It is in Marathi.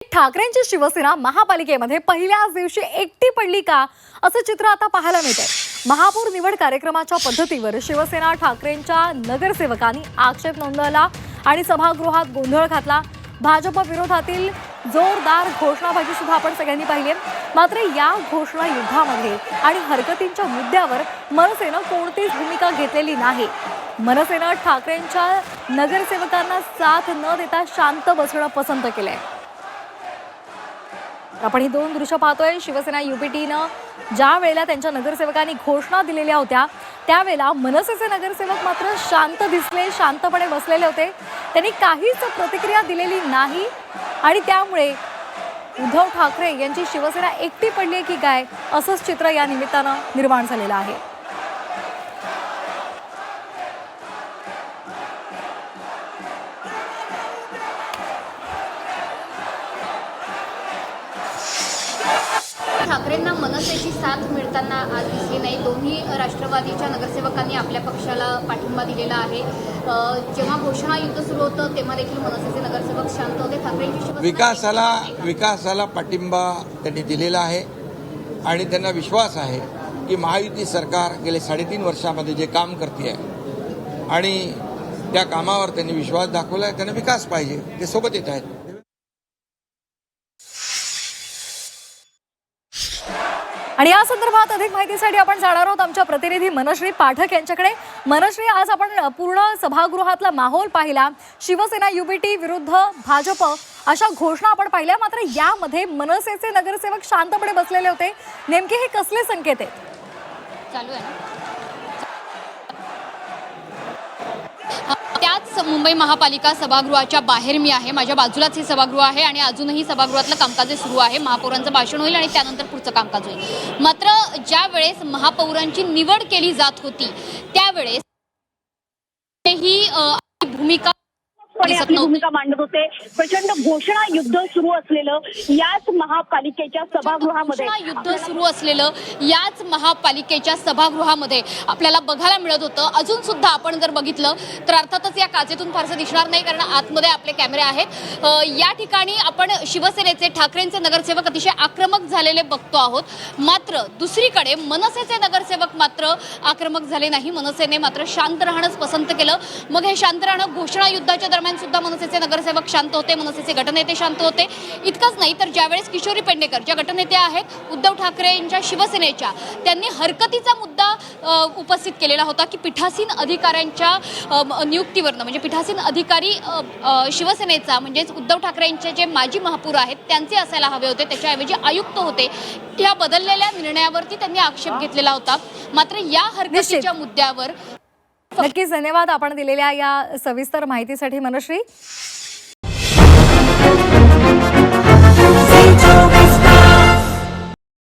ठाकरेंची शिवसेना महापालिकेमध्ये पहिल्याच दिवशी एकटी पडली का असं चित्र आता पाहायला मिळतंय। महापौर निवड कार्यक्रमाच्या पद्धतीवर शिवसेना ठाकरेंच्या नगरसेवकांनी आक्षेप नोंदवला आणि सभागृहात गोंधळ घातला। भाजप विरोधातील जोरदार घोषणाबाजी सुद्धा आपण सगळ्यांनी पाहिली। मात्र या घोषणा युद्धामध्ये आणि हरकतींच्या मुद्द्यावर मनसेनं कोणतीच भूमिका घेतलेली नाही। मनसेनं ठाकरेंच्या नगरसेवकांना साथ न देता शांत बसणं पसंत केलंय। आपण ही दोन दृश्य पाहतोय। शिवसेना युपीटीनं ज्या वेळेला त्यांच्या नगरसेवकांनी घोषणा दिलेल्या होत्या त्यावेळेला मनसेचे नगरसेवक मात्र शांत दिसले, शांतपणे बसलेले होते। त्यांनी काहीच प्रतिक्रिया दिलेली नाही आणि त्यामुळे उद्धव ठाकरे यांची शिवसेना एकटी पडली की काय असंच चित्र या निमित्तानं निर्माण झालेलं आहे। ठाकरेंना मनसेची साथ मिळताना आज दिसली नाही। दोन्ही राष्ट्रवादीच्या नगरसेवकांनी आपल्या पक्षाला पाठिंबा दिलेला आहे। जेव्हा घोषणा युद्ध सुरू होतं तेव्हा देखील मनसेचे नगरसेवक शांत होते। ठाकरेंची विकासाला पाठिंबा त्यांनी दिलेला आहे आणि त्यांना विश्वास आहे की महायुती सरकार गेले 3.5 वर्षामध्ये जे काम करते आहे आणि त्या कामावर त्यांनी विश्वास दाखवला आहे। त्यांना विकास पाहिजे, ते सोबत येत आहेत। आणि या संदर्भात अधिक माहितीसाठी आपण जाणार आहोत आमच्या प्रतिनिधी मनश्री पाठक यांच्याकडे। मनश्री, आज आपण पूर्ण सभागृहातला माहोल पाहिला। शिवसेना युपीटी विरुद्ध भाजप अशा घोषणा आपण पाहिल्या, मात्र यामध्ये मनसेचे नगरसेवक शांतपणे बसलेले होते। नेमके हे कसले संकेत आहेत? चालू आहे ना। त्याच मुंबई महापालिका सभागृहाच्या बाहेर मी आहे। माझ्या बाजूलाच हे सभागृह आहे आणि अजूनही सभागृहातलं कामकाज सुरू आहे। महापौरांचं भाषण होईल आणि त्यानंतर पुढचं कामकाज होईल। मात्र ज्या वेळेस महापौरांची निवड केली जात होती त्यावेळेस ही भूमिका आपली भूमिका मांडत होते। प्रचंड घोषणा युद्ध सुरू असलेलं याच महापालिकेच्या सभागृहामध्ये आपल्याला बघायला मिळत होतं। अजून सुद्धा आपण जर बघितलं तर अर्थातच या काचेतून फारसं दिसणार नाही, कारण आतमध्ये आपले कॅमेरे आहेत। या ठिकाणी आपण शिवसेनेचे ठाकरेंचे नगरसेवक अतिशय आक्रमक झालेले बघतो आहोत। मात्र दुसरीकडे मनसेचे नगरसेवक मात्र आक्रमक झाले नाही। मनसेने मात्र शांत राहणंच पसंत केलं। मग हे शांत राहणं घोषणा युद्धाच्या दरम्यान सुद्धा मनसेचे नगरसेवक शांत होते, मनसेचे गटनेते शांत होते। इतकंच नाही तर ज्यावेळेस किशोरी पेडणेकर ज्या गटनेत्या आहेत उद्धव ठाकरेंच्या शिवसेनेच्या, त्यांनी हरकतीचा मुद्दा उपस्थित केलेला होता की पीठासीन अधिकाऱ्यांच्या नियुक्तीवरनं, म्हणजे पीठासीन अधिकारी शिवसेनेचा म्हणजेच उद्धव ठाकरेंचे जे माजी महापौर आहेत त्यांचे असायला हवे होते, त्याच्याऐवजी आयुक्त होते। त्या बदललेल्या निर्णयावरती त्यांनी आक्षेप घेतलेला होता। मात्र या हरकतीच्या मुद्द्यावर नक्कीच धन्यवाद आपण दिलेल्या या सविस्तर माहितीसाठी मनश्री।